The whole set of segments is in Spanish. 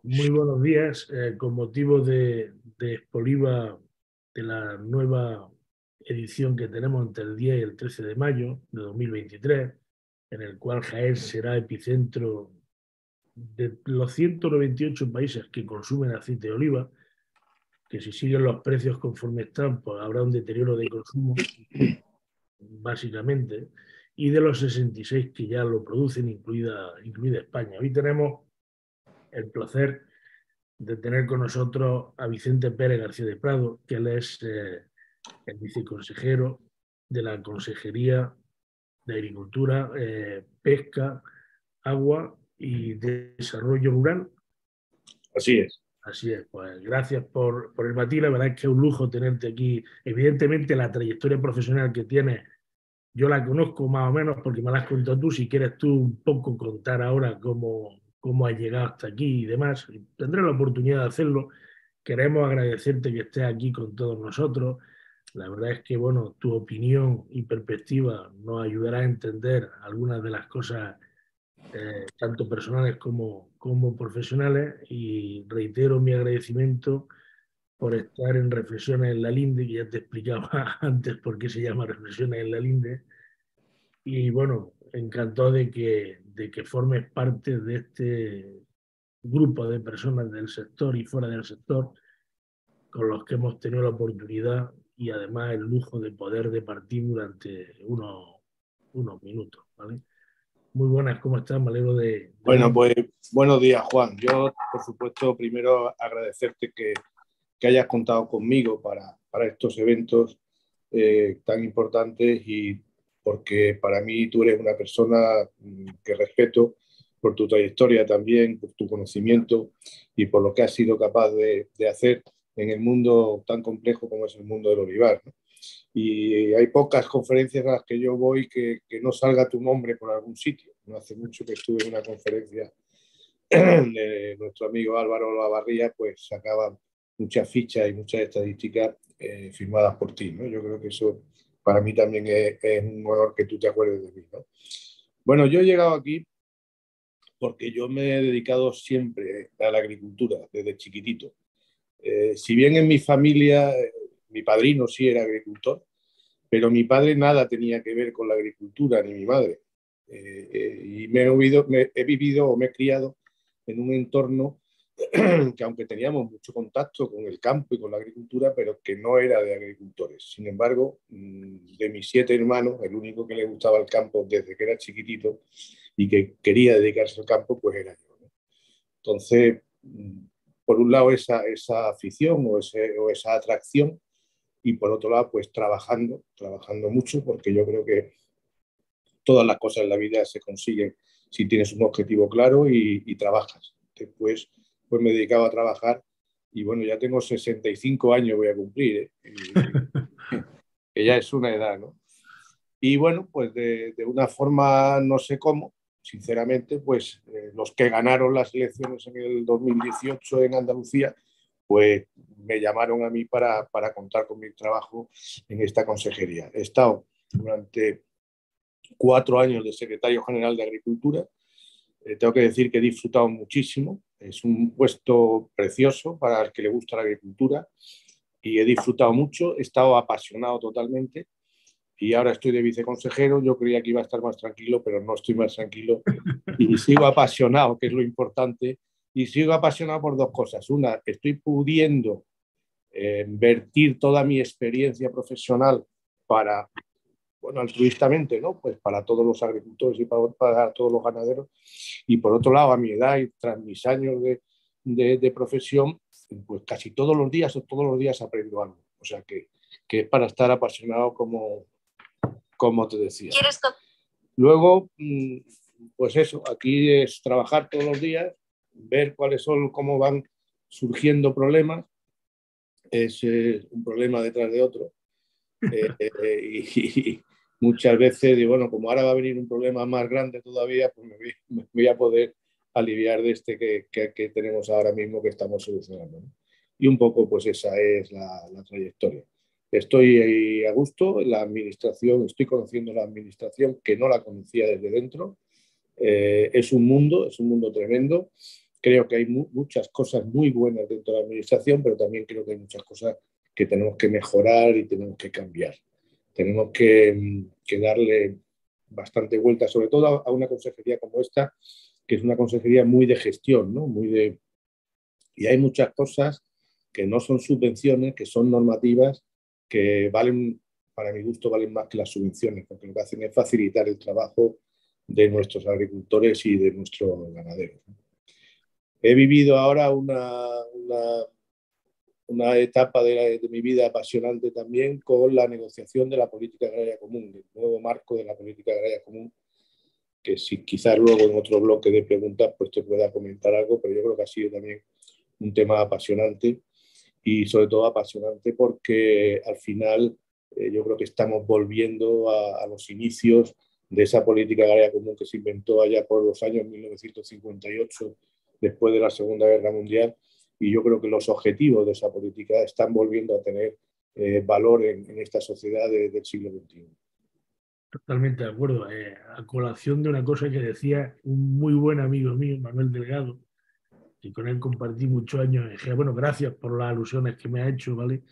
Muy buenos días. Con motivo de Expoliva, de la nueva edición que tenemos entre el 10 y el 13 de mayo de 2023, en el cual Jaén será epicentro de los 198 países que consumen aceite de oliva, que si siguen los precios conforme están, pues habrá un deterioro de consumo, básicamente, y de los 66 que ya lo producen, incluida España. Hoy tenemos el placer de tener con nosotros a Vicente Pérez García de Prado, que él es el viceconsejero de la Consejería de Agricultura, Pesca, Agua y Desarrollo Rural. Así es. Así es, pues gracias por el matiz. La verdad es que es un lujo tenerte aquí. Evidentemente, la trayectoria profesional que tienes, yo la conozco más o menos porque me la has contado tú. Si quieres tú un poco contar ahora cómo has llegado hasta aquí y demás, tendré la oportunidad de hacerlo. Queremos agradecerte que estés aquí con todos nosotros. La verdad es que, bueno, tu opinión y perspectiva nos ayudará a entender algunas de las cosas, tanto personales como profesionales, y reitero mi agradecimiento por estar en Reflexiones en la Linde, que ya te explicaba antes por qué se llama Reflexiones en la Linde, y bueno, encantado de que formes parte de este grupo de personas del sector y fuera del sector con los que hemos tenido la oportunidad y además el lujo de poder departir durante unos minutos, ¿vale? Muy buenas, ¿cómo estás? Me alegro de ver. Bueno, pues buenos días, Juan. Yo, por supuesto, primero agradecerte que hayas contado conmigo para estos eventos tan importantes y porque para mí tú eres una persona que respeto por tu trayectoria también, por tu conocimiento y por lo que has sido capaz de hacer en el mundo tan complejo como es el mundo del olivar, ¿no? Y hay pocas conferencias a las que yo voy que no salga tu nombre por algún sitio. No hace mucho que estuve en una conferencia de nuestro amigo Álvaro Lavarría, pues sacaba muchas fichas y muchas estadísticas firmadas por ti, ¿no? Yo creo que eso para mí también es un honor que tú te acuerdes de mí, ¿no? Bueno, yo he llegado aquí porque yo me he dedicado siempre a la agricultura desde chiquitito. Si bien en mi familia, mi padrino sí era agricultor, pero mi padre nada tenía que ver con la agricultura, ni mi madre. Y he vivido o me he criado en un entorno que aunque teníamos mucho contacto con el campo y con la agricultura, pero que no era de agricultores. Sin embargo, de mis 7 hermanos, el único que le gustaba el campo desde que era chiquitito y que quería dedicarse al campo, pues era yo, ¿no? Entonces, por un lado, esa afición o esa atracción, y por otro lado, pues trabajando mucho, porque yo creo que todas las cosas en la vida se consiguen si tienes un objetivo claro y trabajas. Después, pues me dedicaba a trabajar y bueno, ya tengo 65 años, voy a cumplir, ¿eh? Que ya es una edad, ¿no? Y bueno, pues de una forma, no sé cómo, sinceramente, pues los que ganaron las elecciones en el 2018 en Andalucía, pues me llamaron a mí para contar con mi trabajo en esta consejería. He estado durante 4 años de secretario general de Agricultura. Tengo que decir que he disfrutado muchísimo. Es un puesto precioso para el que le gusta la agricultura y he disfrutado mucho. He estado apasionado totalmente y ahora estoy de viceconsejero. Yo creía que iba a estar más tranquilo, pero no estoy más tranquilo y sigo apasionado, que es lo importante. Y sigo apasionado por 2 cosas. Una, estoy pudiendo vertir toda mi experiencia profesional para, bueno, altruistamente, ¿no? Pues para todos los agricultores y para todos los ganaderos. Y por otro lado, a mi edad y tras mis años de profesión, pues casi todos los días aprendo algo. O sea que es para estar apasionado como te decía. Luego, pues eso, aquí es trabajar todos los días, ver cuáles son, cómo van surgiendo problemas. Es un problema detrás de otro. Y muchas veces digo, bueno, como ahora va a venir un problema más grande todavía, pues me voy a poder aliviar de este que tenemos ahora mismo que estamos solucionando, ¿no? Y un poco pues esa es la trayectoria. Estoy a gusto en la administración, estoy conociendo la administración que no la conocía desde dentro. Es un mundo tremendo creo que hay muchas cosas muy buenas dentro de la administración, pero también creo que hay muchas cosas que tenemos que mejorar y tenemos que cambiar. Tenemos que darle bastante vuelta, sobre todo a una consejería como esta, que es una consejería muy de gestión, ¿no? Y hay muchas cosas que no son subvenciones, que son normativas, que valen, para mi gusto, valen más que las subvenciones, porque lo que hacen es facilitar el trabajo de nuestros agricultores y de nuestros ganaderos. He vivido ahora una etapa de mi vida apasionante también con la negociación de la política agraria común, del nuevo marco de la política agraria común, que si quizás luego en otro bloque de preguntas pues te pueda comentar algo, pero yo creo que ha sido también un tema apasionante y sobre todo apasionante porque al final yo creo que estamos volviendo a los inicios de esa política agraria común que se inventó allá por los años 1958, después de la Segunda Guerra Mundial, y yo creo que los objetivos de esa política están volviendo a tener valor en esta sociedad del siglo XXI. Totalmente de acuerdo. A colación de una cosa que decía un muy buen amigo mío, Manuel Delgado, y con él compartí muchos años, dije, bueno, gracias por las alusiones que me ha hecho, ¿vale?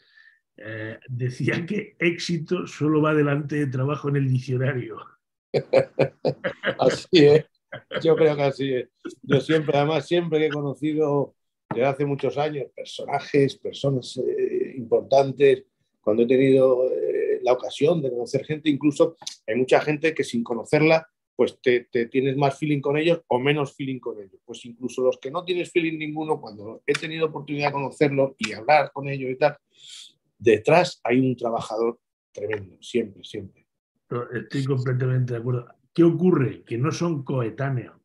Decía que éxito solo va delante de trabajo en el diccionario. Así es, yo creo que así es. Yo siempre, además, siempre que he conocido desde hace muchos años personas importantes, cuando he tenido la ocasión de conocer gente, incluso hay mucha gente que sin conocerla, pues te tienes más feeling con ellos o menos feeling con ellos. Pues incluso los que no tienes feeling ninguno, cuando he tenido oportunidad de conocerlos y hablar con ellos y tal, detrás hay un trabajador tremendo, siempre, siempre. Estoy completamente de acuerdo. ¿Qué ocurre? Que no son coetáneos.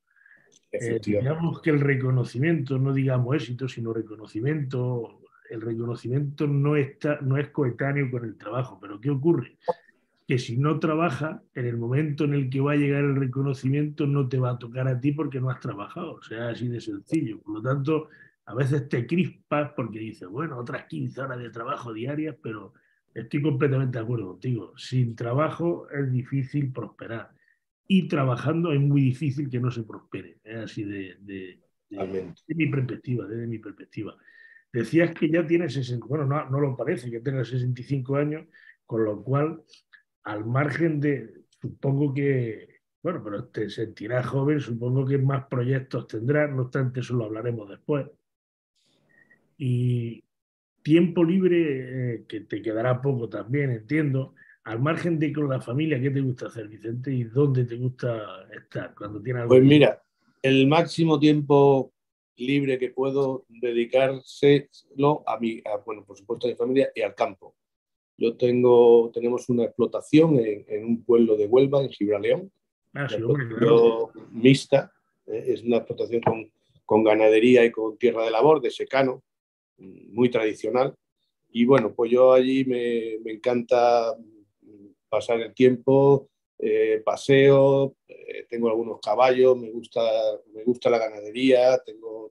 Efectivamente. Digamos que el reconocimiento, no digamos éxito, sino reconocimiento, el reconocimiento no es coetáneo con el trabajo. Pero ¿qué ocurre? Que si no trabaja, en el momento en el que va a llegar el reconocimiento no te va a tocar a ti porque no has trabajado. O sea, así de sencillo. Por lo tanto, a veces te crispas porque dices, bueno, otras 15 horas de trabajo diarias, pero estoy completamente de acuerdo contigo. Sin trabajo es difícil prosperar y trabajando es muy difícil que no se prospere. Es así de mi perspectiva, desde mi perspectiva. Decías que ya tienes 60, bueno, no lo parece, que tienes 65 años, con lo cual, al margen de, supongo que, bueno, pero te sentirás joven, supongo que más proyectos tendrás, no obstante, eso lo hablaremos después. Y tiempo libre, que te quedará poco también, entiendo. Al margen de con la familia, ¿qué te gusta hacer, Vicente? ¿Y dónde te gusta estar cuando tienes algo Pues tiempo? mira, el máximo tiempo libre que puedo dedicárselo bueno, por supuesto a mi familia y al campo. Tenemos una explotación en un pueblo de Huelva, en Gibraleón, Ah, una sí, hombre, claro. explotación mixta, es una explotación con ganadería y con tierra de labor, de secano, muy tradicional. Y bueno, pues yo allí me encanta pasar el tiempo, paseo, tengo algunos caballos, me gusta la ganadería,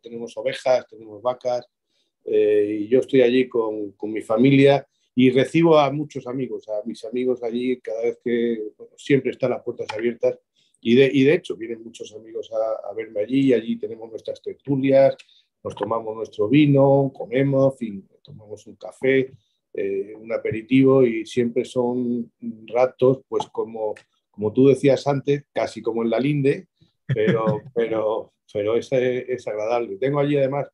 tenemos ovejas, tenemos vacas, y yo estoy allí con mi familia y recibo a muchos amigos, a mis amigos allí cada vez que, bueno, siempre están las puertas abiertas y de hecho vienen muchos amigos a verme allí, allí tenemos nuestras tertulias, nos tomamos nuestro vino, comemos, en fin, tomamos un café, un aperitivo y siempre son ratos, pues como tú decías antes, casi como en la linde, pero es agradable. Tengo allí además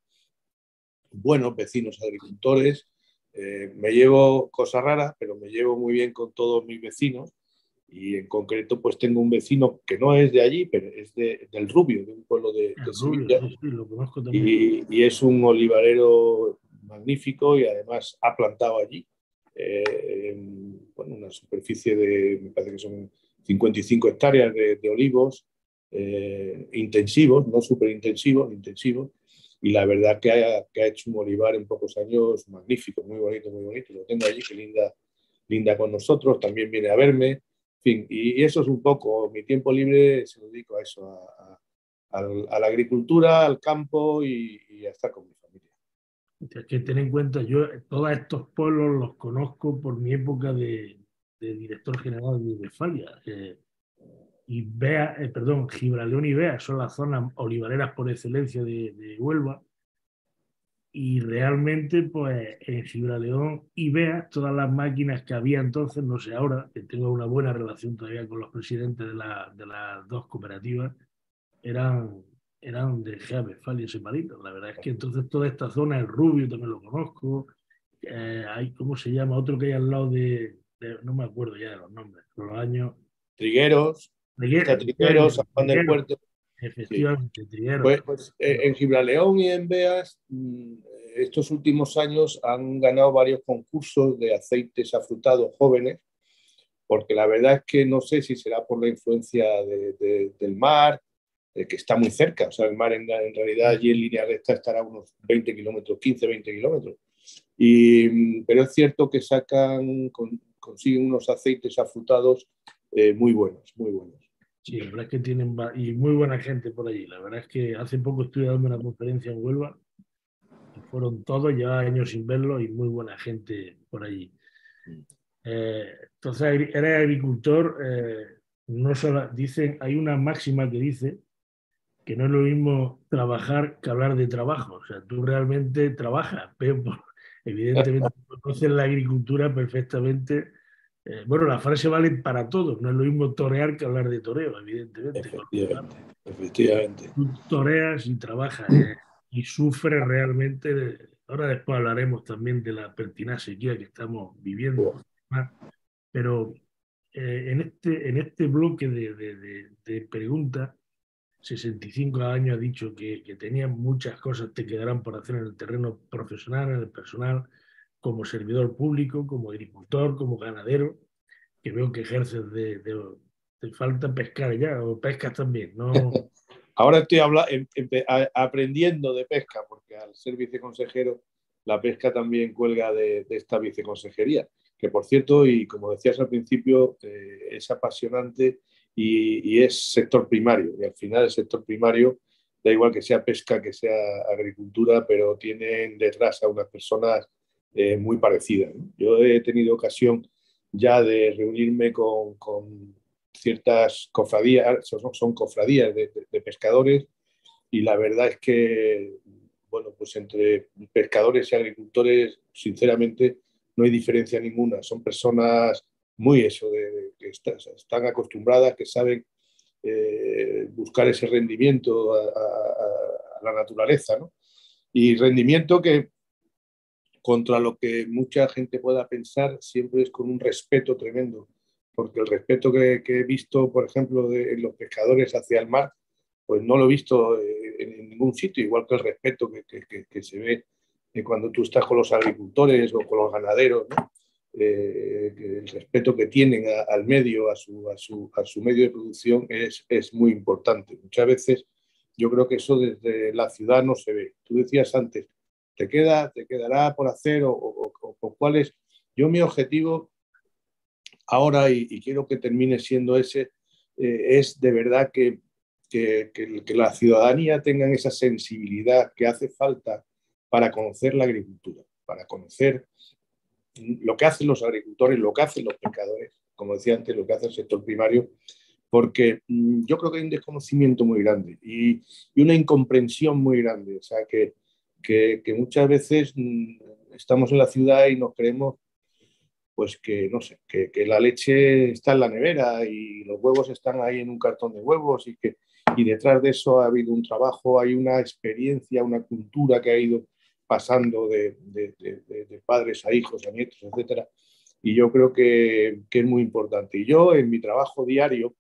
buenos vecinos agricultores, me llevo cosas raras, pero me llevo muy bien con todos mis vecinos y en concreto pues tengo un vecino que no es de allí, pero es del Rubio, de un pueblo de El rubio, Sevilla, sí, sí, lo conozco también. y es un olivarero magnífico y además ha plantado allí bueno, una superficie de, me parece que son 55 hectáreas de olivos intensivos, no súper intensivos, intensivos, y la verdad que ha hecho un olivar en pocos años magnífico, muy bonito, muy bonito. Lo tengo allí, que linda con nosotros, también viene a verme, en fin, y eso es un poco, mi tiempo libre se lo dedico a eso, a la agricultura, al campo y a estar con mi familia. Tienes que tener en cuenta, yo todos estos pueblos los conozco por mi época de director general de Westfalia. Gibraleón y Beas son las zonas olivareras por excelencia de Huelva. Y realmente, pues en Gibraleón y Beas, todas las máquinas que había entonces, no sé ahora, que tengo una buena relación todavía con los presidentes de las dos cooperativas, eran, eran de Jave, Fali y Separito. La verdad es que entonces toda esta zona, el Rubio también lo conozco, hay, ¿cómo se llama? Otro que hay al lado no me acuerdo ya de los nombres, con los años. Trigueros, está Trigueros, San Juan del Trigueros, Puerto. Sí. efectivamente, Trigueros. Pues en Gibraleón y en Beas, estos últimos años han ganado varios concursos de aceites afrutados jóvenes, porque la verdad es que no sé si será por la influencia del mar, que está muy cerca. O sea, el mar en realidad allí en línea recta estará a unos 20 kilómetros, 15, 20 kilómetros. Pero es cierto que consiguen unos aceites afrutados muy buenos, muy buenos. Sí, la verdad es que tienen y muy buena gente por allí. La verdad es que hace poco estuve dando una conferencia en Huelva y fueron todos, llevaba años sin verlo y muy buena gente por allí. Entonces, eres agricultor, no solo, dicen, hay una máxima que dice que no es lo mismo trabajar que hablar de trabajo. O sea, tú realmente trabajas, pero evidentemente conoces la agricultura perfectamente. Bueno, la frase vale para todos, no es lo mismo torear que hablar de toreo, evidentemente. Efectivamente, efectivamente. Tú toreas y trabajas y sufres realmente. Ahora después hablaremos también de la pertinaz sequía que estamos viviendo. Pero en este bloque de preguntas, 65 años ha dicho que tenía muchas cosas que quedarán por hacer en el terreno profesional, en el personal, como servidor público, como agricultor, como ganadero, que veo que ejerces te falta pescar ya, o pescas también, ¿no? Ahora estoy aprendiendo de pesca, porque al ser viceconsejero, la pesca también cuelga de esta viceconsejería, que por cierto, y como decías al principio, es apasionante y es sector primario. Y al final el sector primario, da igual que sea pesca, que sea agricultura, pero tienen detrás a unas personas muy parecidas, ¿no? Yo he tenido ocasión ya de reunirme con ciertas cofradías, son cofradías de pescadores, y la verdad es que, bueno, pues entre pescadores y agricultores, sinceramente, no hay diferencia ninguna. Son personas muy que están acostumbradas, que saben buscar ese rendimiento a la naturaleza, ¿no? Y rendimiento que, contra lo que mucha gente pueda pensar, siempre es con un respeto tremendo, porque el respeto que he visto, por ejemplo, en los pescadores hacia el mar, pues no lo he visto en ningún sitio, igual que el respeto que se ve cuando tú estás con los agricultores o con los ganaderos, ¿no? El respeto que tienen al medio, a su medio de producción es muy importante. Muchas veces yo creo que eso desde la ciudad no se ve. Tú decías antes, te quedará por hacer o cuál es. Yo mi objetivo ahora, y quiero que termine siendo ese, es de verdad que la ciudadanía tenga esa sensibilidad que hace falta para conocer la agricultura, para conocer lo que hacen los agricultores, lo que hacen los pescadores, como decía antes, lo que hace el sector primario, porque yo creo que hay un desconocimiento muy grande y una incomprensión muy grande. O sea, que muchas veces estamos en la ciudad y nos creemos pues que no sé, que la leche está en la nevera y los huevos están ahí en un cartón de huevos y detrás de eso ha habido un trabajo, hay una experiencia, una cultura que ha ido pasando de padres a hijos, a nietos, etcétera. Y yo creo que es muy importante. Y yo en mi trabajo diario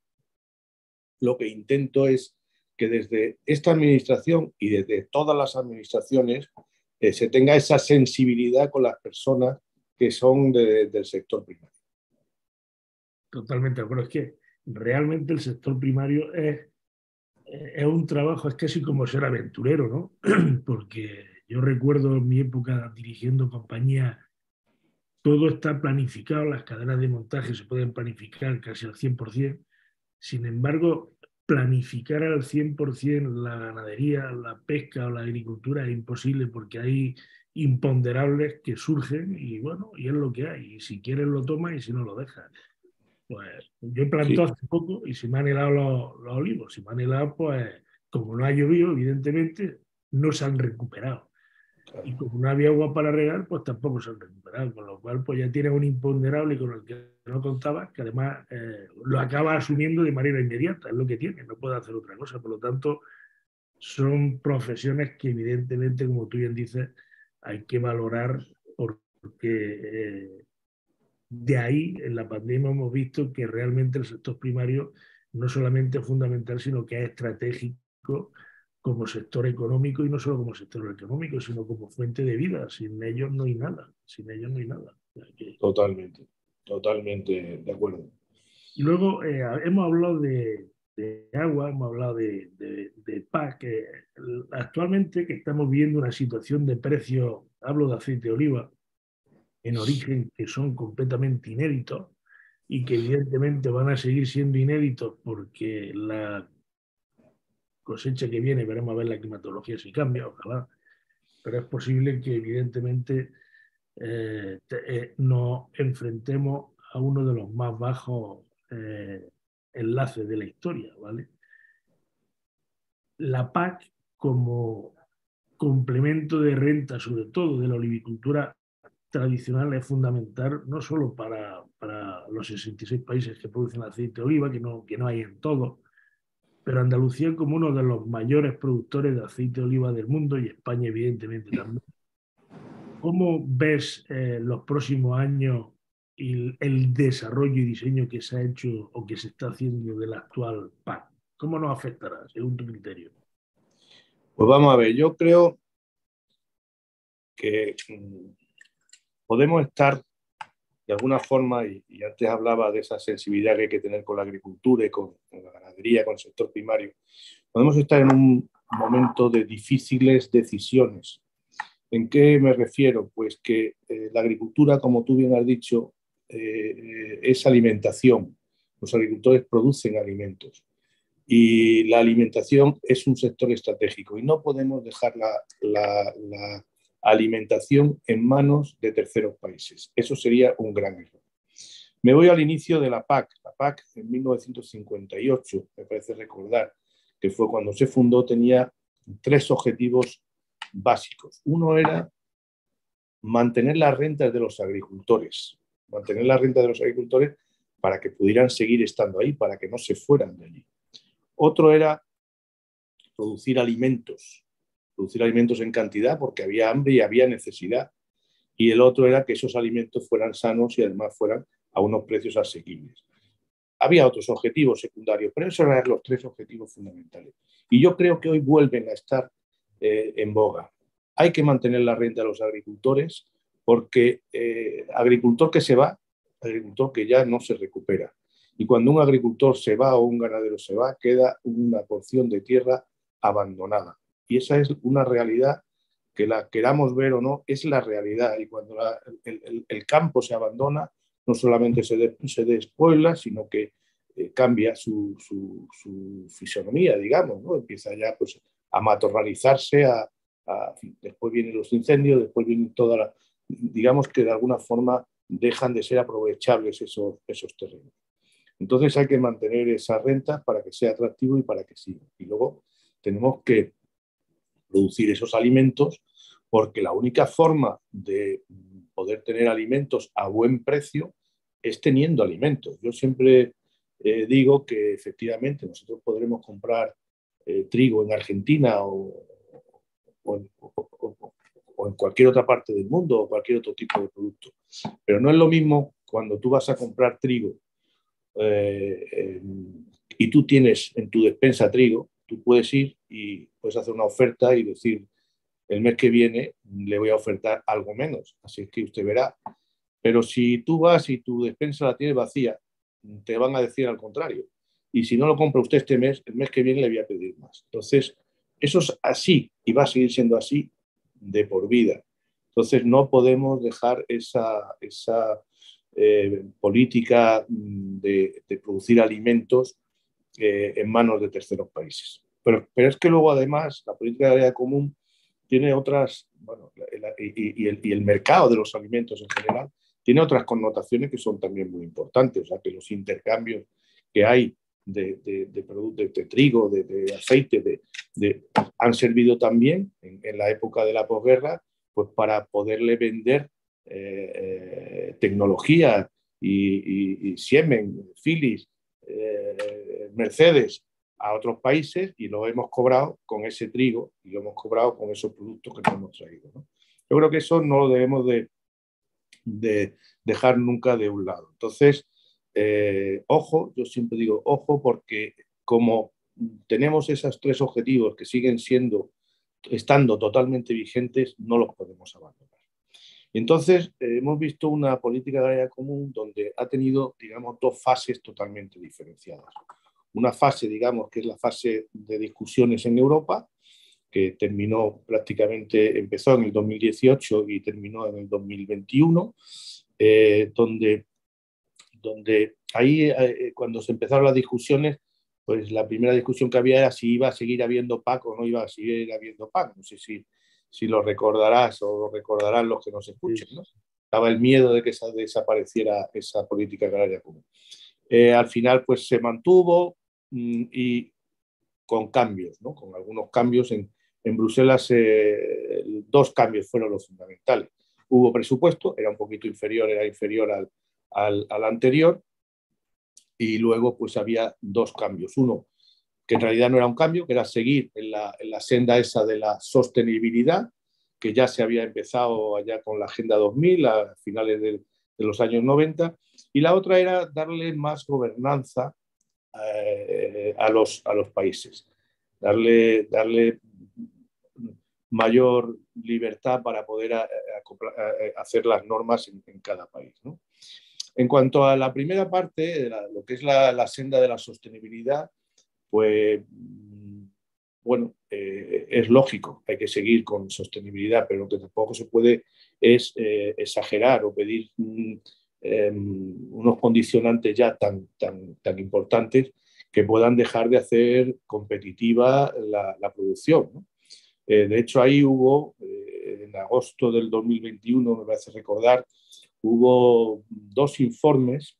lo que intento es que desde esta administración y desde todas las administraciones se tenga esa sensibilidad con las personas que son del sector primario. Totalmente de acuerdo. Es que realmente el sector primario es un trabajo, es casi como ser aventurero, ¿no? Porque yo recuerdo en mi época dirigiendo compañías, todo está planificado, las cadenas de montaje se pueden planificar casi al 100%. Sin embargo, planificar al 100% la ganadería, la pesca o la agricultura es imposible porque hay imponderables que surgen y bueno, y es lo que hay. Y si quieres lo tomas y si no lo dejas. Pues yo he Sí, plantado hace poco y se me han helado los olivos. Se me han helado, pues, como no ha llovido, evidentemente, no se han recuperado. claro, Y como no había agua para regar, pues tampoco se han recuperado. Con lo cual, pues ya tienes un imponderable con el que no contabas, que además lo acaba asumiendo de manera inmediata. Es lo que tiene, no puede hacer otra cosa. Por lo tanto, son profesiones que evidentemente, como tú bien dices, hay que valorar porque de ahí en la pandemia hemos visto que realmente el sector primario no solamente es fundamental, sino que es estratégico como sector económico y no solo como sector económico, sino como fuente de vida. Sin ellos no hay nada, sin ellos no hay nada. O sea que... totalmente, totalmente de acuerdo. Y luego hemos hablado de agua, hemos hablado de PAC, que actualmente que estamos viendo una situación de precio, hablo de aceite de oliva, en origen que son completamente inéditos y que evidentemente van a seguir siendo inéditos porque la cosecha que viene, veremos a ver la climatología si cambia, ojalá, pero es posible que evidentemente nos enfrentemos a uno de los más bajos enlaces de la historia, ¿vale? La PAC como complemento de renta, sobre todo de la olivicultura tradicional, es fundamental no solo para los 66 países que producen aceite de oliva, que no hay en todo, pero Andalucía como uno de los mayores productores de aceite de oliva del mundo y España evidentemente también. ¿Cómo ves los próximos años y el desarrollo y diseño que se ha hecho o que se está haciendo de la actual PAC? ¿Cómo nos afectará, según tu criterio? Pues vamos a ver, yo creo que podemos estar de alguna forma, y antes hablaba de esa sensibilidad que hay que tener con la agricultura y con la ganadería, con el sector primario, podemos estar en un momento de difíciles decisiones. ¿En qué me refiero? Pues que la agricultura, como tú bien has dicho, es alimentación. Los agricultores producen alimentos y la alimentación es un sector estratégico y no podemos dejar la alimentación en manos de terceros países. Eso sería un gran error. Me voy al inicio de la PAC. La PAC en 1958, me parece recordar, que fue cuando se fundó, tenía tres objetivos básicos. Uno era mantener las rentas de los agricultores, mantener las rentas de los agricultores para que pudieran seguir estando ahí, para que no se fueran de allí. Otro era producir alimentos en cantidad porque había hambre y había necesidad. Y el otro era que esos alimentos fueran sanos y además fueran a unos precios asequibles. Había otros objetivos secundarios, pero esos eran los tres objetivos fundamentales. Y yo creo que hoy vuelven a estar en boga. Hay que mantener la renta de los agricultores porque agricultor que se va, agricultor que ya no se recupera. Y cuando un agricultor se va o un ganadero se va, queda una porción de tierra abandonada. Y esa es una realidad que la queramos ver o no, es la realidad. Y cuando el campo se abandona, no solamente se despuebla, sino que cambia su fisonomía, digamos, ¿no? Empieza ya pues, a matorralizarse, después vienen los incendios, después vienen todas las... Digamos que de alguna forma dejan de ser aprovechables esos terrenos. Entonces hay que mantener esas rentas para que sea atractivo y para que siga. Y luego tenemos que producir esos alimentos porque la única forma de poder tener alimentos a buen precio es teniendo alimentos. Yo siempre digo que efectivamente nosotros podremos comprar trigo en Argentina o en cualquier otra parte del mundo o cualquier otro tipo de producto, pero no es lo mismo cuando tú vas a comprar trigo y tú tienes en tu despensa trigo, tú puedes ir y puedes hacer una oferta y decir, el mes que viene le voy a ofertar algo menos, así es que usted verá. Pero si tú vas y tu despensa la tienes vacía, te van a decir al contrario. Y si no lo compra usted este mes, el mes que viene le voy a pedir más. Entonces, eso es así y va a seguir siendo así de por vida. Entonces, no podemos dejar esa política de producir alimentos en manos de terceros países. Pero es que luego, además, la política agraria común tiene otras, bueno, y el mercado de los alimentos en general tiene otras connotaciones que son también muy importantes. O sea, que los intercambios que hay de productos de trigo, de aceite, han servido también en la época de la posguerra, pues para poderle vender tecnología y Siemens, Philips, Mercedes a otros países, y lo hemos cobrado con ese trigo y lo hemos cobrado con esos productos que nos hemos traído, ¿no? Yo creo que eso no lo debemos de dejar nunca de un lado. Entonces, ojo, yo siempre digo ojo, porque como tenemos esos tres objetivos que siguen estando totalmente vigentes, no los podemos abandonar. Entonces, hemos visto una política agraria común donde ha tenido, digamos, dos fases totalmente diferenciadas. Una fase, digamos, que es la fase de discusiones en Europa, que terminó prácticamente, empezó en el 2018 y terminó en el 2021, donde ahí, cuando se empezaron las discusiones, pues la primera discusión que había era si iba a seguir habiendo PAC o no iba a seguir habiendo PAC. No sé si lo recordarás o lo recordarán los que nos escuchen, ¿no? Estaba el miedo de que desapareciera esa política agraria común. Al final, pues se mantuvo y con cambios, ¿no? Con algunos cambios. En Bruselas, dos cambios fueron los fundamentales. Hubo presupuesto, era un poquito inferior, era inferior al anterior, y luego pues había dos cambios. Uno, que en realidad no era un cambio, que era seguir en la senda esa de la sostenibilidad, que ya se había empezado allá con la Agenda 2000 a finales de los años 90, y la otra era darle más gobernanza a los países, darle mayor libertad para poder hacer las normas en cada país, ¿no? En cuanto a la primera parte, lo que es la senda de la sostenibilidad, pues bueno, es lógico, hay que seguir con sostenibilidad, pero lo que tampoco se puede es exagerar o pedir unos condicionantes ya tan importantes que puedan dejar de hacer competitiva la producción, ¿no? De hecho, ahí hubo, en agosto del 2021, me parece recordar, hubo dos informes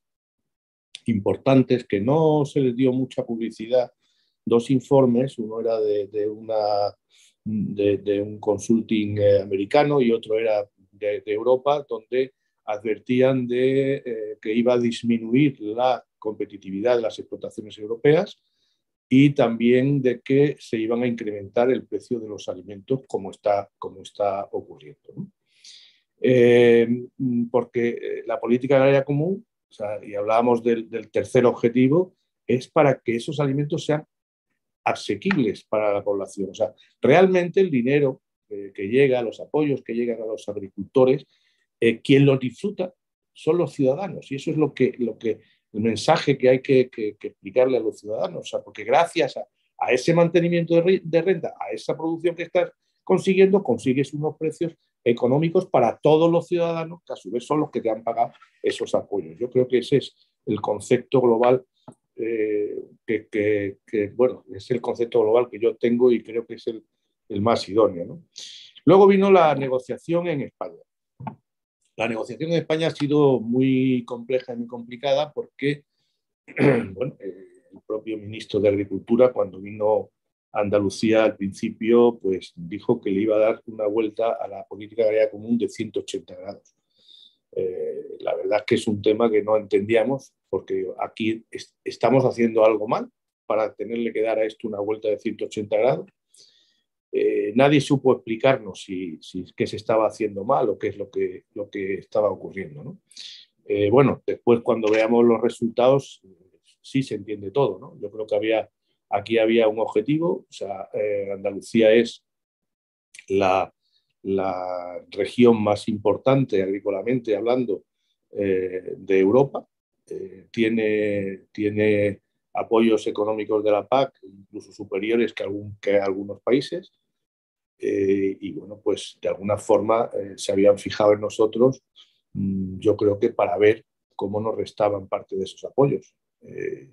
importantes que no se les dio mucha publicidad. Dos informes, uno era de un consulting americano y otro era de Europa, donde advertían de que iba a disminuir la competitividad de las explotaciones europeas y también de que se iban a incrementar el precio de los alimentos como está ocurriendo, ¿no? Porque la política agraria común, o sea, y hablábamos del tercer objetivo, es para que esos alimentos sean asequibles para la población. O sea, realmente el dinero que llega, los apoyos que llegan a los agricultores, quien los disfruta son los ciudadanos. Y eso es el mensaje que hay que explicarle a los ciudadanos. O sea, porque gracias a ese mantenimiento de renta, a esa producción que estás consiguiendo, consigues unos precios económicos para todos los ciudadanos, que a su vez son los que te han pagado esos apoyos. Yo creo que ese es el concepto global, bueno, es el concepto global que yo tengo y creo que es el más idóneo, ¿no? Luego vino la negociación en España. La negociación en España ha sido muy compleja y muy complicada porque bueno, el propio ministro de Agricultura, cuando vino a Andalucía al principio, pues dijo que le iba a dar una vuelta a la política agraria común de 180 grados. La verdad es que es un tema que no entendíamos, porque aquí estamos haciendo algo mal para tenerle que dar a esto una vuelta de 180 grados. Nadie supo explicarnos qué se estaba haciendo mal o qué es lo que estaba ocurriendo, ¿no? Bueno, después cuando veamos los resultados, sí se entiende todo, ¿no? Yo creo que aquí había un objetivo. O sea, Andalucía es la región más importante, agrícolamente hablando, de Europa. Tiene apoyos económicos de la PAC, incluso superiores que algunos países. Y bueno, pues de alguna forma se habían fijado en nosotros, yo creo que para ver cómo nos restaban parte de esos apoyos.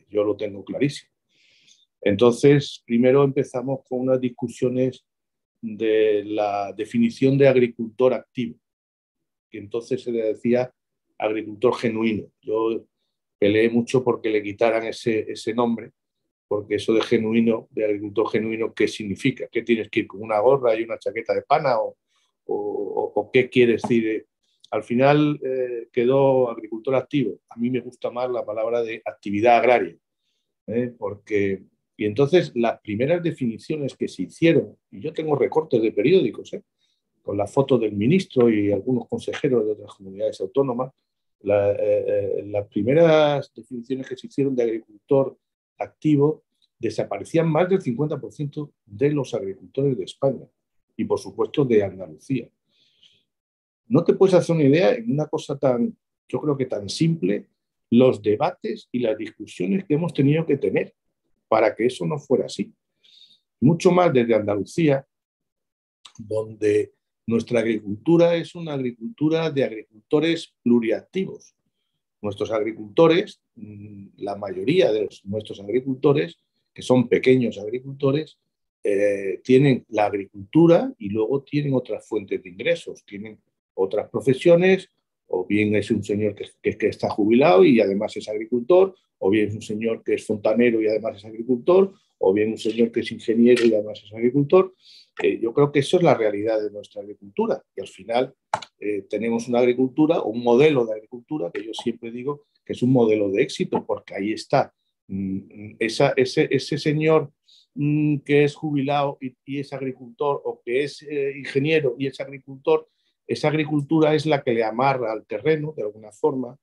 Yo lo tengo clarísimo. Entonces, primero empezamos con unas discusiones de la definición de agricultor activo, que entonces se le decía agricultor genuino. Yo peleé mucho porque le quitaran ese nombre, porque eso de genuino, de agricultor genuino, ¿qué significa? ¿Qué tienes que ir con una gorra y una chaqueta de pana? ¿O qué quiere decir? Al final quedó agricultor activo. A mí me gusta más la palabra de actividad agraria, porque... Y entonces las primeras definiciones que se hicieron, y yo tengo recortes de periódicos, con la foto del ministro y algunos consejeros de otras comunidades autónomas, las primeras definiciones que se hicieron de agricultor activo desaparecían más del 50% de los agricultores de España y, por supuesto, de Andalucía. No te puedes hacer una idea en una cosa tan, yo creo que tan simple, los debates y las discusiones que hemos tenido que tener para que eso no fuera así. Mucho más desde Andalucía, donde nuestra agricultura es una agricultura de agricultores pluriactivos. Nuestros agricultores, la mayoría de nuestros agricultores, que son pequeños agricultores, tienen la agricultura y luego tienen otras fuentes de ingresos, tienen otras profesiones, o bien es un señor que está jubilado y además es agricultor, o bien es un señor que es fontanero y además es agricultor, o bien un señor que es ingeniero y además es agricultor. Yo creo que eso es la realidad de nuestra agricultura y al final tenemos una agricultura o un modelo de agricultura que yo siempre digo que es un modelo de éxito porque ahí está ese señor que es jubilado y es agricultor o que es ingeniero y es agricultor. Esa agricultura es la que le amarra al terreno de alguna forma.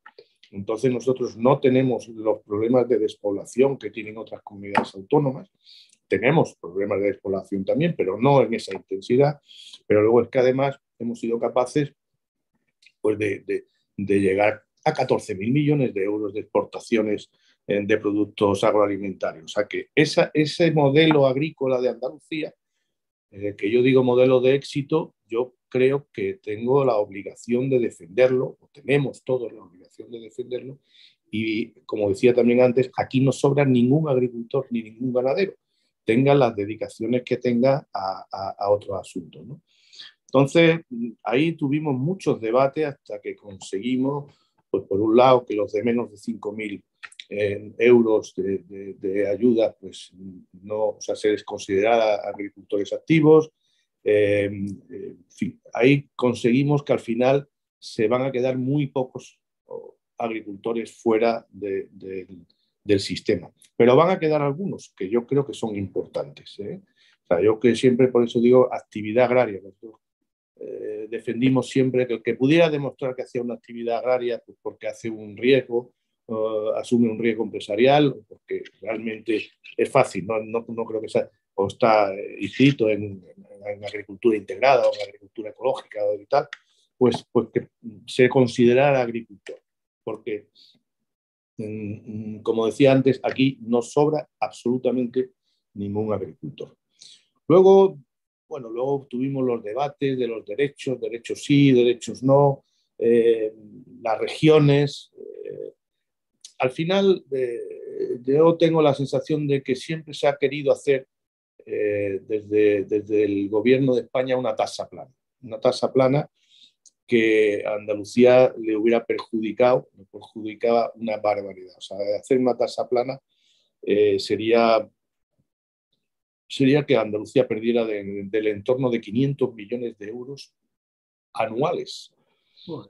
Entonces nosotros no tenemos los problemas de despoblación que tienen otras comunidades autónomas. Tenemos problemas de despoblación también, pero no en esa intensidad. Pero luego es que además hemos sido capaces pues, de llegar a 14.000 millones de euros de exportaciones de productos agroalimentarios. O sea que ese modelo agrícola de Andalucía, que yo digo modelo de éxito, yo creo que tengo la obligación de defenderlo, o tenemos todos la obligación de defenderlo, y como decía también antes, aquí no sobra ningún agricultor ni ningún ganadero, tenga las dedicaciones que tenga a otros asuntos, ¿no? Entonces, ahí tuvimos muchos debates hasta que conseguimos, pues por un lado, que los de menos de 5.000 euros de ayuda, pues no, o sea, se les considera agricultores activos. En fin, ahí conseguimos que al final se van a quedar muy pocos agricultores fuera del sistema. Pero van a quedar algunos que yo creo que son importantes. O sea, yo que siempre por eso digo actividad agraria. Nosotros defendimos siempre que el que pudiera demostrar que hacía una actividad agraria, pues porque hace un riesgo, asume un riesgo empresarial, porque realmente es fácil, no creo que sea, o está inscrito en agricultura integrada o en agricultura ecológica o tal, pues que se considerara agricultor, porque como decía antes, aquí no sobra absolutamente ningún agricultor. Luego tuvimos los debates de los derechos sí, derechos no, las regiones. Al final, yo tengo la sensación de que siempre se ha querido hacer desde el gobierno de España una tasa plana que a Andalucía le hubiera perjudicaba una barbaridad. O sea, hacer una tasa plana sería que Andalucía perdiera del entorno de 500 millones de euros anuales.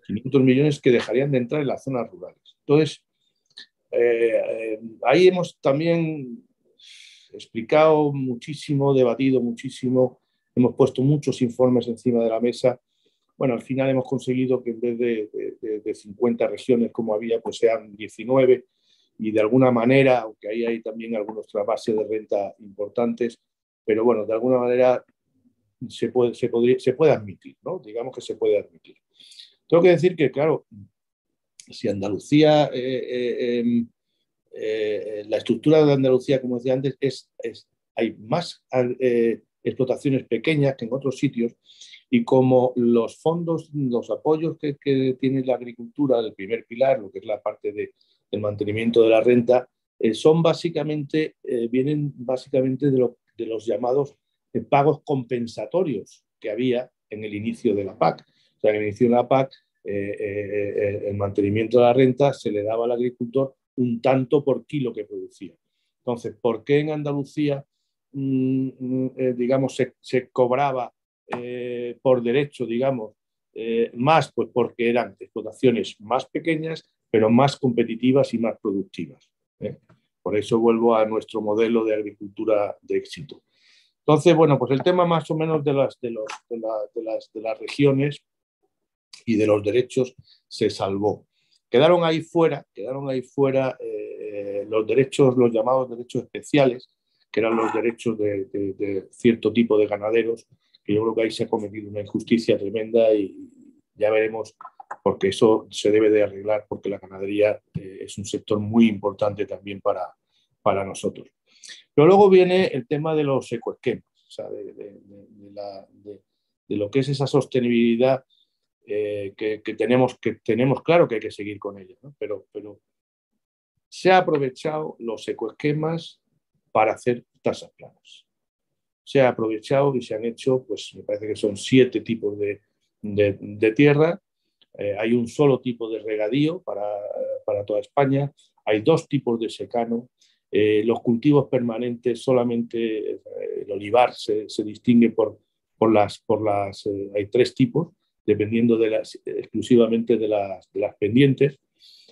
500 millones que dejarían de entrar en las zonas rurales. Entonces, ahí hemos también explicado muchísimo, debatido muchísimo, hemos puesto muchos informes encima de la mesa. Bueno, al final hemos conseguido que en vez de 50 regiones como había, pues sean 19 y de alguna manera, aunque ahí hay también algunos trasvases de renta importantes, pero bueno, de alguna manera se puede admitir, ¿no? Digamos que se puede admitir. Tengo que decir que, claro, si Andalucía, la estructura de Andalucía, como decía antes, hay más explotaciones pequeñas que en otros sitios, y como los fondos, los apoyos que tiene la agricultura del primer pilar, lo que es la parte del mantenimiento de la renta, son básicamente, vienen básicamente de los llamados pagos compensatorios que había en el inicio de la PAC. O sea, en el inicio de la PAC el mantenimiento de la renta, se le daba al agricultor un tanto por kilo que producía. Entonces, ¿por qué en Andalucía, digamos, se cobraba por derecho, digamos, más? Pues porque eran explotaciones más pequeñas, pero más competitivas y más productivas. Por eso vuelvo a nuestro modelo de agricultura de éxito. Entonces, bueno, pues el tema más o menos de las regiones y de los derechos se salvó. Quedaron ahí fuera los derechos, los llamados derechos especiales, que eran los derechos de cierto tipo de ganaderos, que yo creo que ahí se ha cometido una injusticia tremenda y ya veremos, porque eso se debe de arreglar, porque la ganadería es un sector muy importante también para nosotros. Pero luego viene el tema de los ecoesquemas, o sea, de lo que es esa sostenibilidad que tenemos claro que hay que seguir con ella, ¿no? Pero se ha aprovechado los ecoesquemas para hacer tasas planas. Se ha aprovechado y se han hecho, pues me parece que son 7 tipos de tierra. Hay un solo tipo de regadío para toda España. Hay 2 tipos de secano. Los cultivos permanentes, solamente el olivar se distingue por las hay 3 tipos, dependiendo exclusivamente de las pendientes.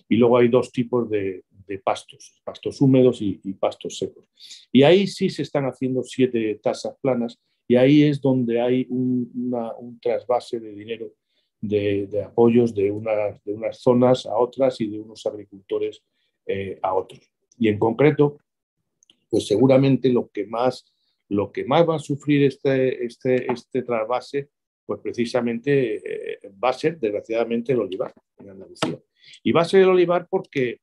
Y luego hay 2 tipos de pastos húmedos y pastos secos. Y ahí sí se están haciendo 7 tasas planas, y ahí es donde hay un trasvase de dinero de apoyos de unas zonas a otras y de unos agricultores a otros. Y en concreto, pues seguramente lo que más va a sufrir este trasvase, pues precisamente va a ser, desgraciadamente, el olivar en Andalucía. Y va a ser el olivar porque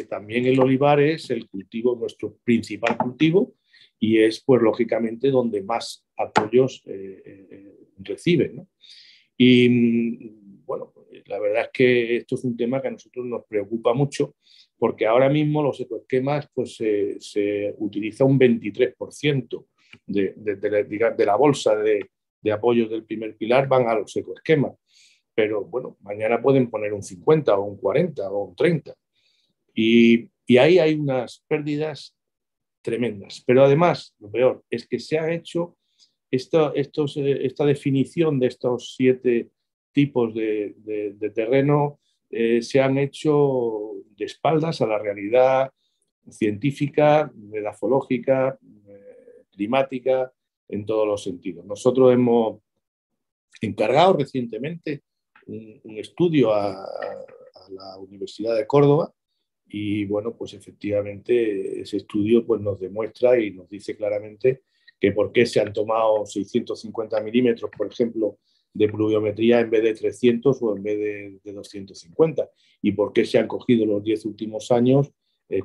también el olivar es el cultivo, nuestro principal cultivo, y es, pues lógicamente, donde más apoyos reciben, ¿no? Y bueno, la verdad es que esto es un tema que a nosotros nos preocupa mucho, porque ahora mismo los ecoesquemas, pues se utiliza un 23% de la bolsa de apoyos del primer pilar van a los ecoesquemas. Pero bueno, mañana pueden poner un 50 o un 40 o un 30. Y ahí hay unas pérdidas tremendas. Pero además, lo peor es que se ha hecho esta definición de estos 7 tipos de terreno, se han hecho de espaldas a la realidad científica, medafológica, climática, en todos los sentidos. Nosotros hemos encargado recientemente un estudio a la Universidad de Córdoba, y bueno, pues efectivamente ese estudio pues nos demuestra y nos dice claramente que por qué se han tomado 650 milímetros, por ejemplo, de pluviometría en vez de 300 o en vez de 250, y por qué se han cogido los 10 últimos años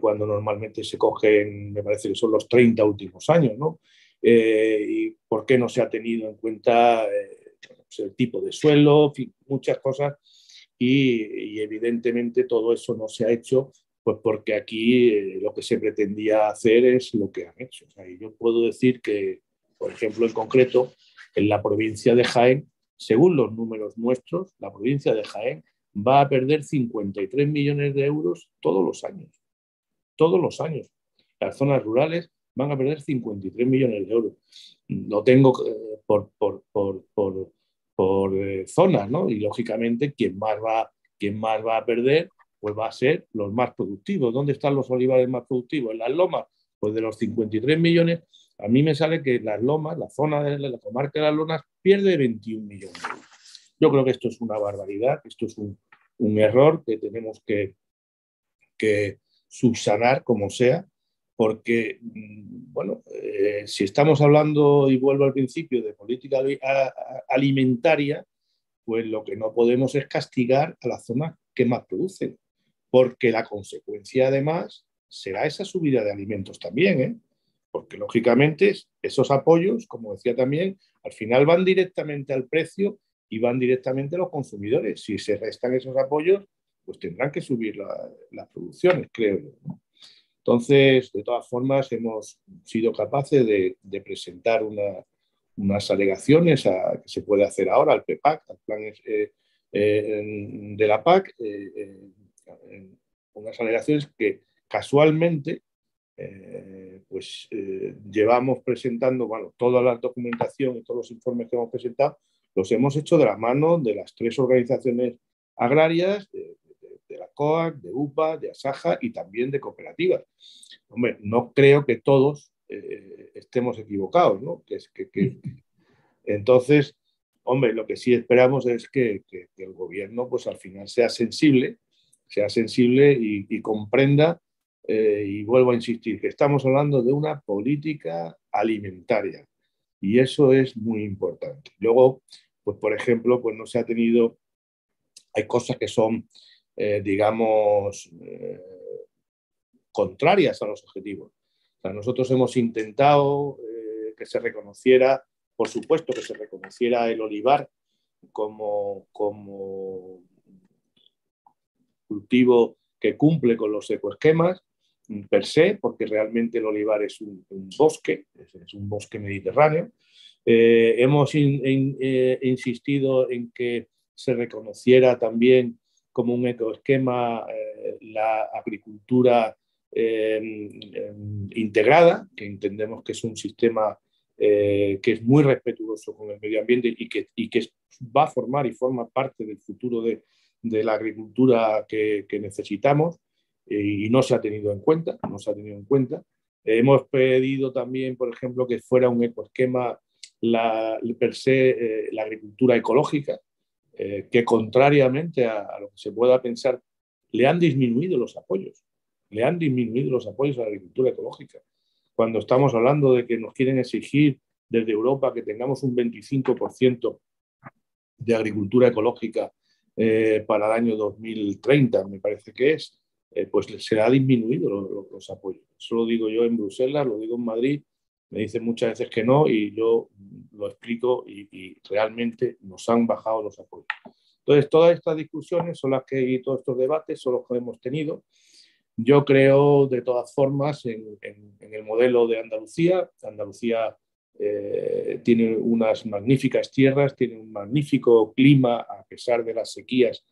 cuando normalmente se cogen, me parece que son los 30 últimos años, ¿no? Y por qué no se ha tenido en cuenta el tipo de suelo, en fin, muchas cosas, y evidentemente todo eso no se ha hecho, pues porque aquí lo que se pretendía hacer es lo que han hecho. O sea, yo puedo decir que, por ejemplo, en concreto, en la provincia de Jaén, según los números nuestros, la provincia de Jaén va a perder 53 millones de euros todos los años. Todos los años. Las zonas rurales van a perder 53 millones de euros. Lo tengo por zonas, ¿no? Y lógicamente quien más va a perder, pues va a ser los más productivos. ¿Dónde están los olivares más productivos? En las lomas. Pues de los 53 millones, a mí me sale que las lomas, la zona de la comarca de las lomas, pierde 21 millones. Yo creo que esto es una barbaridad, esto es un error que tenemos que subsanar como sea, porque, bueno, si estamos hablando, y vuelvo al principio, de política alimentaria, pues lo que no podemos es castigar a las zonas que más producen, porque la consecuencia además será esa subida de alimentos también, ¿eh? Porque lógicamente esos apoyos, como decía también, al final van directamente al precio y van directamente a los consumidores. Si se restan esos apoyos, pues tendrán que subir las producciones, creo yo, ¿no? Entonces, de todas formas, hemos sido capaces de presentar unas alegaciones que se puede hacer ahora al PEPAC, al Plan de la PAC, unas alegaciones que casualmente llevamos presentando, bueno, toda la documentación y todos los informes que hemos presentado los hemos hecho de la mano de las 3 organizaciones agrarias, de la COAC, de UPA, de ASAJA y también de cooperativas. Hombre, no creo que todos estemos equivocados, ¿no? Entonces, hombre, lo que sí esperamos es que el gobierno, pues al final sea sensible y comprenda, y vuelvo a insistir, que estamos hablando de una política alimentaria y eso es muy importante. Luego, pues por ejemplo, pues no se ha tenido, hay cosas que son, digamos, contrarias a los objetivos. O sea, nosotros hemos intentado que se reconociera, por supuesto, que se reconociera el olivar como cultivo que cumple con los ecoesquemas per se, porque realmente el olivar es un bosque, es un bosque mediterráneo. Hemos insistido en que se reconociera también como un ecoesquema la agricultura integrada, que entendemos que es un sistema que es muy respetuoso con el medio ambiente y que va a formar y forma parte del futuro de la agricultura que necesitamos, y no se ha tenido en cuenta. Hemos pedido también, por ejemplo, que fuera un ecoesquema per se la agricultura ecológica, que contrariamente a lo que se pueda pensar, le han disminuido los apoyos. Le han disminuido los apoyos a la agricultura ecológica. Cuando estamos hablando de que nos quieren exigir desde Europa que tengamos un 25% de agricultura ecológica para el año 2030, me parece que es, pues se ha disminuido los apoyos. Eso lo digo yo en Bruselas, lo digo en Madrid, me dicen muchas veces que no y yo lo explico y realmente nos han bajado los apoyos. Entonces, todas estas discusiones son las que, y todos estos debates son los que hemos tenido. Yo creo, de todas formas, en el modelo de Andalucía. Andalucía tiene unas magníficas tierras, tiene un magnífico clima a pesar de las sequías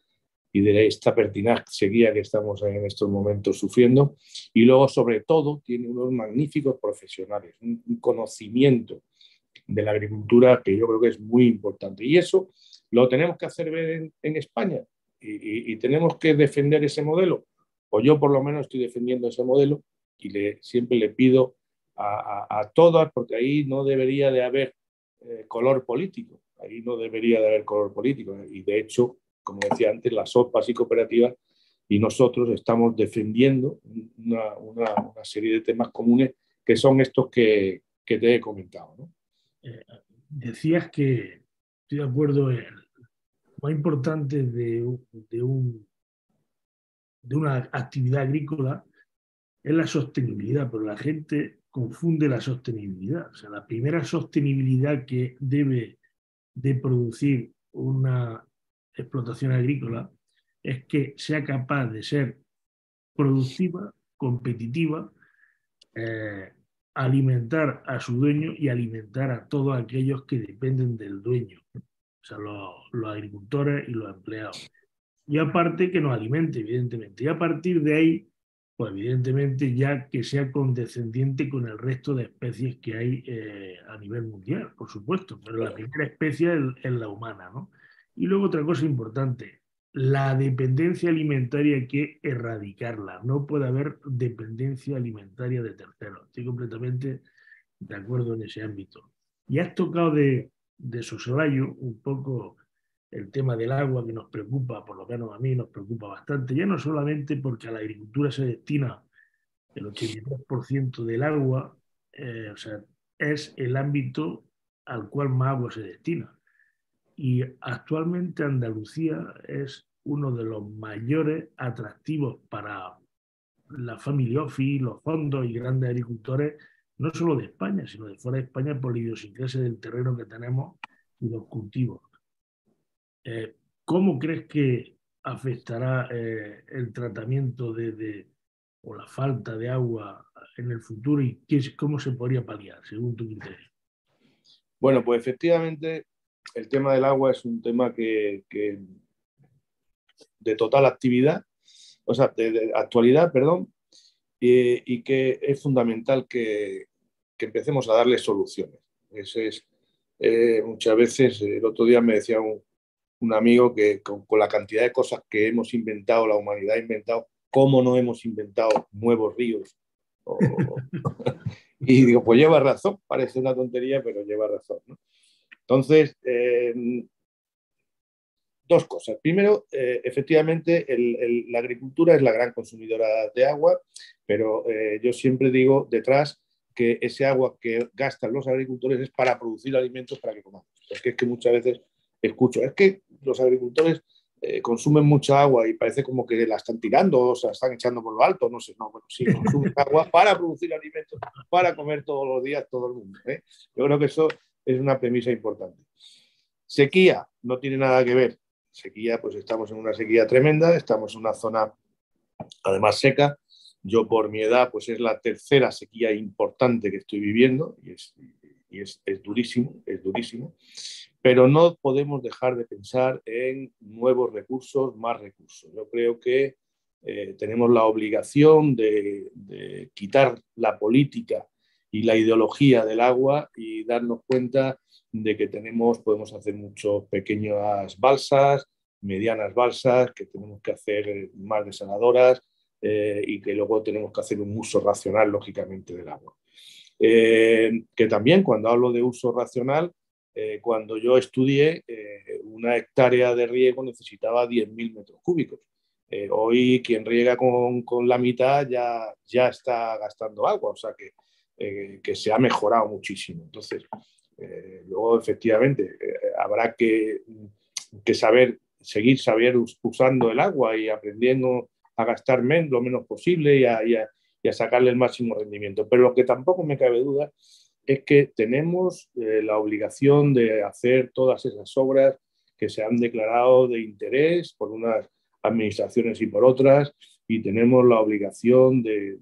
y de esta pertinaz sequía que estamos en estos momentos sufriendo. Y luego, sobre todo, tiene unos magníficos profesionales, un conocimiento de la agricultura que yo creo que es muy importante. Y eso lo tenemos que hacer ver en España y tenemos que defender ese modelo. O yo por lo menos estoy defendiendo ese modelo y siempre le pido a todas, porque ahí no debería de haber color político, ahí no debería de haber color político. Y de hecho, como decía antes, las OPAs y cooperativas y nosotros estamos defendiendo una serie de temas comunes que son estos que te he comentado, ¿no? Decías que estoy de acuerdo en lo más importante de una actividad agrícola es la sostenibilidad, pero la gente confunde la sostenibilidad. O sea, la primera sostenibilidad que debe de producir una explotación agrícola es que sea capaz de ser productiva, competitiva, eh, alimentar a su dueño y alimentar a todos aquellos que dependen del dueño, o sea, los agricultores y los empleados. Y aparte que nos alimente, evidentemente. Y a partir de ahí, pues evidentemente ya que sea condescendiente con el resto de especies que hay a nivel mundial, por supuesto. Pero la primera especie es la humana, ¿no? Y luego otra cosa importante, la dependencia alimentaria hay que erradicarla. No puede haber dependencia alimentaria de terceros. Estoy completamente de acuerdo en ese ámbito. Y has tocado de soslayo un poco el tema del agua que nos preocupa, por lo menos a mí nos preocupa bastante, ya no solamente porque a la agricultura se destina el 83% del agua, o sea, es el ámbito al cual más agua se destina. Y actualmente Andalucía es uno de los mayores atractivos para la familia office, los fondos y grandes agricultores, no solo de España, sino de fuera de España por la idiosincrasia del terreno que tenemos y los cultivos. ¿Cómo crees que afectará el tratamiento o la falta de agua en el futuro y cómo se podría paliar, según tu criterio? Bueno, pues efectivamente el tema del agua es un tema que de total actividad, o sea, de actualidad, perdón, y que es fundamental que empecemos a darle soluciones. Ese es, muchas veces, el otro día me decía un amigo que con la cantidad de cosas que hemos inventado, la humanidad ha inventado, ¿cómo no hemos inventado nuevos ríos? Y digo, pues lleva razón, parece una tontería, pero lleva razón, ¿no? Entonces, dos cosas. Primero, efectivamente, la agricultura es la gran consumidora de agua, pero yo siempre digo detrás que ese agua que gastan los agricultores es para producir alimentos para que comamos. Porque es que muchas veces escucho, es que los agricultores consumen mucha agua y parece como que la están tirando o se la están echando por lo alto, no sé, no, bueno, sí, consumen agua para producir alimentos, para comer todos los días todo el mundo, ¿eh? Yo creo que eso es una premisa importante. Sequía, no tiene nada que ver. Sequía, pues estamos en una sequía tremenda, estamos en una zona además seca. Yo por mi edad, pues es la tercera sequía importante que estoy viviendo y es durísimo, es durísimo. Pero no podemos dejar de pensar en nuevos recursos, más recursos. Yo creo que tenemos la obligación de quitar la política y la ideología del agua y darnos cuenta de que podemos hacer muchas pequeñas balsas, medianas balsas, que tenemos que hacer más desaladoras y que luego tenemos que hacer un uso racional, lógicamente, del agua. Que también cuando hablo de uso racional, cuando yo estudié, una hectárea de riego necesitaba 10.000 metros cúbicos. Hoy quien riega con la mitad ya está gastando agua, o sea que se ha mejorado muchísimo. Entonces, luego efectivamente habrá que seguir usando el agua y aprendiendo a gastar lo menos posible y a sacarle el máximo rendimiento. Pero lo que tampoco me cabe duda es que tenemos la obligación de hacer todas esas obras que se han declarado de interés por unas administraciones y por otras, y tenemos la obligación de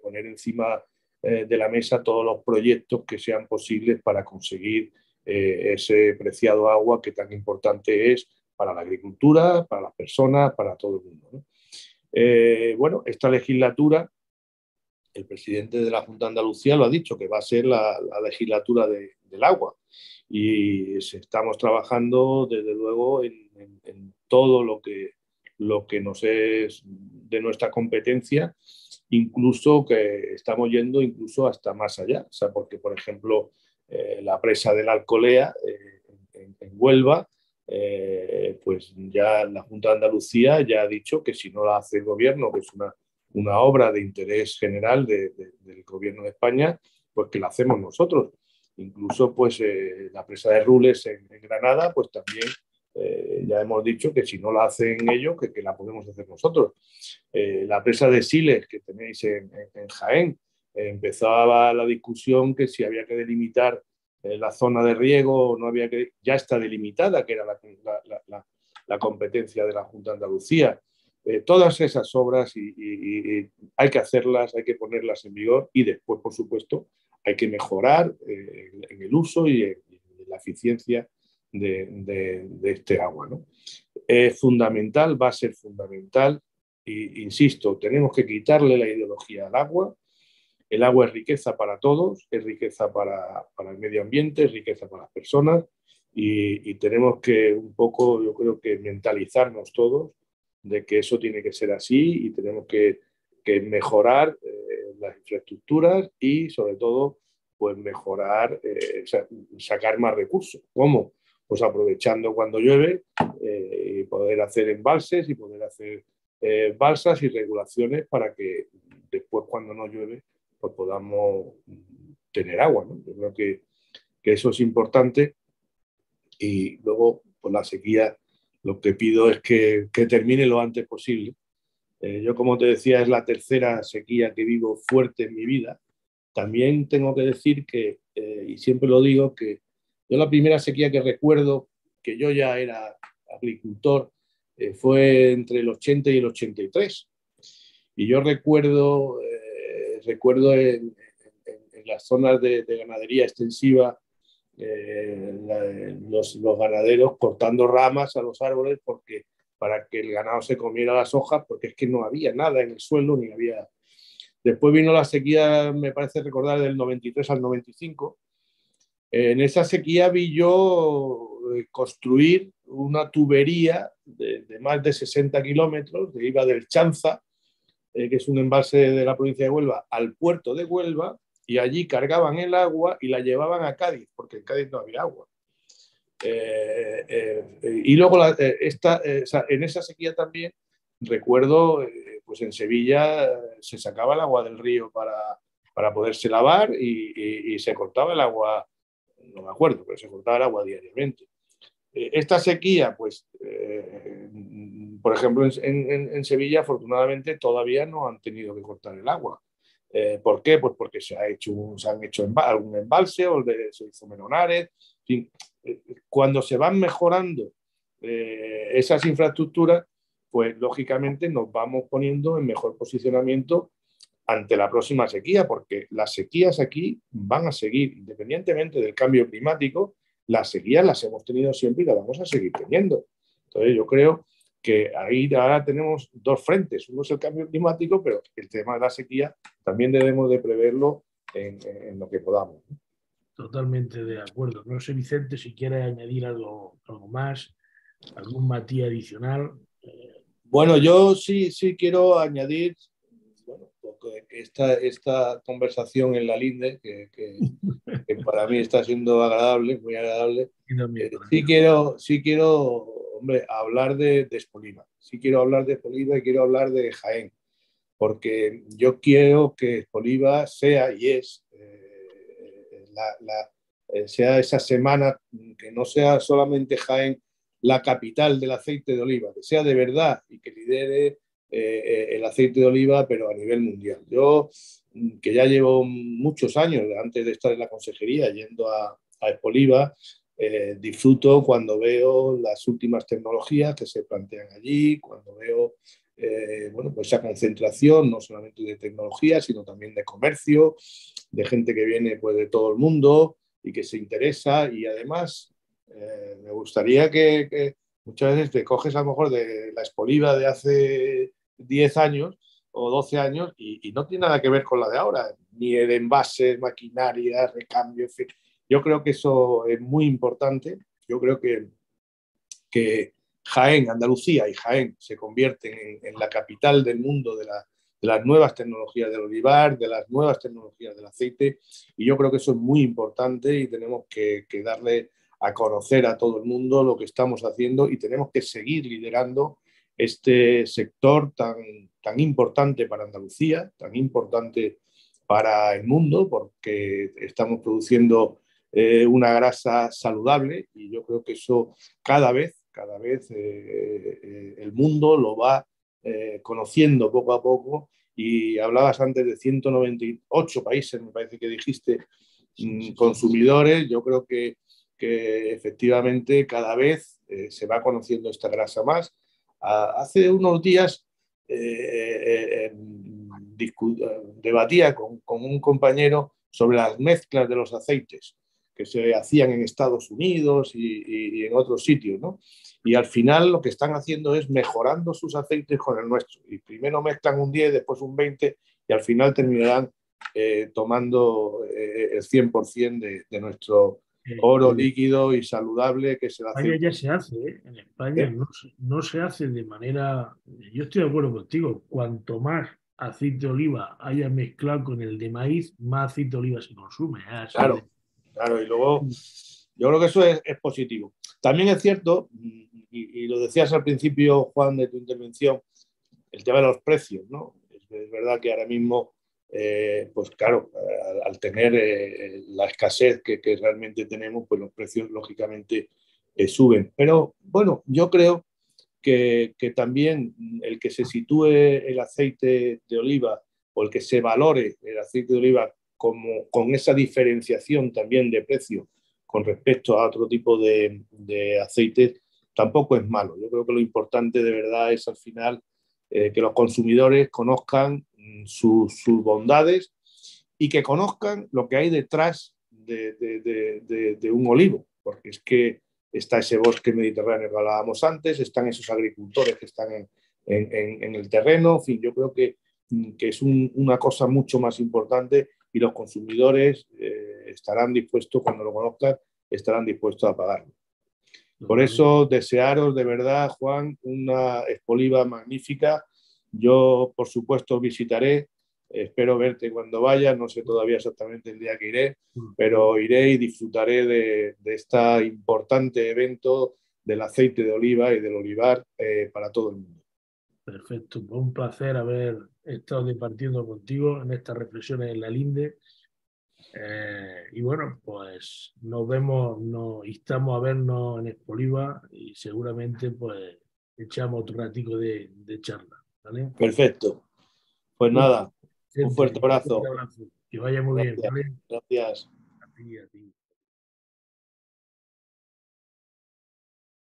poner encima de la mesa todos los proyectos que sean posibles para conseguir ese preciado agua que tan importante es para la agricultura, para las personas, para todo el mundo, ¿no? Bueno, esta legislatura, el presidente de la Junta de Andalucía lo ha dicho, que va a ser la legislatura del agua. Y estamos trabajando, desde luego, en todo lo que nos es de nuestra competencia, incluso que estamos yendo incluso hasta más allá. O sea, porque, por ejemplo, la presa de la Alcolea, en Huelva, pues ya la Junta de Andalucía ya ha dicho que si no la hace el gobierno, que es una obra de interés general del gobierno de España, pues que la hacemos nosotros. Incluso pues la presa de Rules en Granada, pues también ya hemos dicho que si no la hacen ellos, que la podemos hacer nosotros. La presa de Siles que tenéis en Jaén, empezaba la discusión que si había que delimitar la zona de riego, no había que, ya está delimitada, que era la competencia de la Junta de Andalucía. Todas esas obras y hay que hacerlas, hay que ponerlas en vigor y después, por supuesto, hay que mejorar en el uso y en la eficiencia de este agua, ¿no? Es fundamental, va a ser fundamental, e insisto, tenemos que quitarle la ideología al agua. El agua es riqueza para todos, es riqueza para el medio ambiente, es riqueza para las personas y tenemos que un poco, yo creo que mentalizarnos todos de que eso tiene que ser así y tenemos que mejorar las infraestructuras y sobre todo pues mejorar, sacar más recursos. ¿Cómo? Pues aprovechando cuando llueve y poder hacer embalses y poder hacer balsas y regulaciones para que después cuando no llueve pues podamos tener agua, ¿no? Yo creo que eso es importante y luego pues la sequía lo que pido es que termine lo antes posible. Yo, como te decía, es la tercera sequía que vivo fuerte en mi vida. También tengo que decir que, y siempre lo digo, que yo la primera sequía que recuerdo, que yo ya era agricultor, fue entre el 80 y el 83. Y yo recuerdo en las zonas de ganadería extensiva los ganaderos cortando ramas a los árboles para que el ganado se comiera las hojas, porque es que no había nada en el suelo, ni había... Después vino la sequía, me parece recordar, del 93 al 95. En esa sequía vi yo construir una tubería de más de 60 kilómetros, que iba del Chanza, que es un embalse de la provincia de Huelva, al puerto de Huelva, y allí cargaban el agua y la llevaban a Cádiz, porque en Cádiz no había agua. Y luego en esa sequía también recuerdo, pues en Sevilla se sacaba el agua del río para poderse lavar y se cortaba el agua, no me acuerdo, pero se cortaba el agua diariamente. Esta sequía, pues, por ejemplo, en Sevilla, afortunadamente, todavía no han tenido que cortar el agua. ¿Por qué? Pues porque se han hecho algún embalse o se hizo Menonares. En fin, cuando se van mejorando esas infraestructuras, pues lógicamente nos vamos poniendo en mejor posicionamiento ante la próxima sequía, porque las sequías aquí van a seguir, independientemente del cambio climático, las sequías las hemos tenido siempre y las vamos a seguir teniendo. Entonces yo creo que ahí ahora tenemos dos frentes. Uno es el cambio climático, pero el tema de la sequía también debemos de preverlo en lo que podamos. Totalmente de acuerdo. No sé, Vicente, si quieres añadir algo más, algún matiz adicional. Bueno, yo sí quiero añadir, bueno, esta conversación en la Linde, que para mí está siendo agradable, muy agradable. Sí quiero, hombre, hablar de Espoliva. Sí quiero hablar de Espoliva y quiero hablar de Jaén, porque yo quiero que Espoliva sea y es sea esa semana, que no sea solamente Jaén la capital del aceite de oliva, que sea de verdad y que lidere el aceite de oliva, pero a nivel mundial. Yo, que ya llevo muchos años, antes de estar en la consejería, yendo a Espoliva, disfruto cuando veo las últimas tecnologías que se plantean allí, cuando veo bueno, pues esa concentración no solamente de tecnología, sino también de comercio, de gente que viene pues, de todo el mundo y que se interesa, y además me gustaría que muchas veces te coges a lo mejor de la Espoliva de hace 10 años o 12 años y no tiene nada que ver con la de ahora, ni de envases, maquinaria, recambio, en fin. Yo creo que eso es muy importante. Yo creo que Jaén, Andalucía y Jaén se convierten en la capital del mundo de las nuevas tecnologías del olivar, de las nuevas tecnologías del aceite, y yo creo que eso es muy importante y tenemos que darle a conocer a todo el mundo lo que estamos haciendo y tenemos que seguir liderando este sector tan importante para Andalucía, tan importante para el mundo, porque estamos produciendo una grasa saludable y yo creo que eso cada vez el mundo lo va conociendo poco a poco. Y hablabas antes de 198 países, me parece que dijiste, consumidores. Yo creo que efectivamente cada vez se va conociendo esta grasa más. Hace unos días debatía con un compañero sobre las mezclas de los aceites que se hacían en Estados Unidos y en otros sitios, ¿no? Y al final lo que están haciendo es mejorando sus aceites con el nuestro. Y primero mezclan un 10, después un 20 y al final terminarán tomando el 100% de nuestro oro líquido y saludable, que es el aceite. En España ya se hace, ¿eh? En España no se hace de manera... Yo estoy de acuerdo contigo. Cuanto más aceite de oliva haya mezclado con el de maíz, más aceite de oliva se consume. Claro, claro. Y luego yo creo que eso es positivo. También es cierto, y lo decías al principio, Juan, de tu intervención, el tema de los precios, ¿no? Es verdad que ahora mismo, pues claro, al tener la escasez que realmente tenemos, pues los precios lógicamente suben. Pero bueno, yo creo que también el que se sitúe el aceite de oliva o el que se valore el aceite de oliva con esa diferenciación también de precio con respecto a otro tipo de aceites, tampoco es malo. Yo creo que lo importante de verdad es al final que los consumidores conozcan sus bondades y que conozcan lo que hay detrás de un olivo, porque es que está ese bosque mediterráneo que hablábamos antes, están esos agricultores que están en el terreno, en fin, yo creo que es una cosa mucho más importante y los consumidores estarán dispuestos, cuando lo conozcan, estarán dispuestos a pagarlo. Por eso, desearos de verdad, Juan, una Expoliva magnífica. Yo, por supuesto, visitaré. Espero verte cuando vaya. No sé todavía exactamente el día que iré, pero iré y disfrutaré de este importante evento del aceite de oliva y del olivar para todo el mundo. Perfecto, pues un placer haber estado compartiendo contigo en estas reflexiones en la Linde. Y bueno, pues nos vemos, nos instamos a vernos en Expoliva y seguramente pues echamos otro ratico de charla, ¿vale? Perfecto. Pues nada, un fuerte Un abrazo. abrazo. Que vaya muy bien, Gracias. ¿vale? Gracias. A ti, a ti.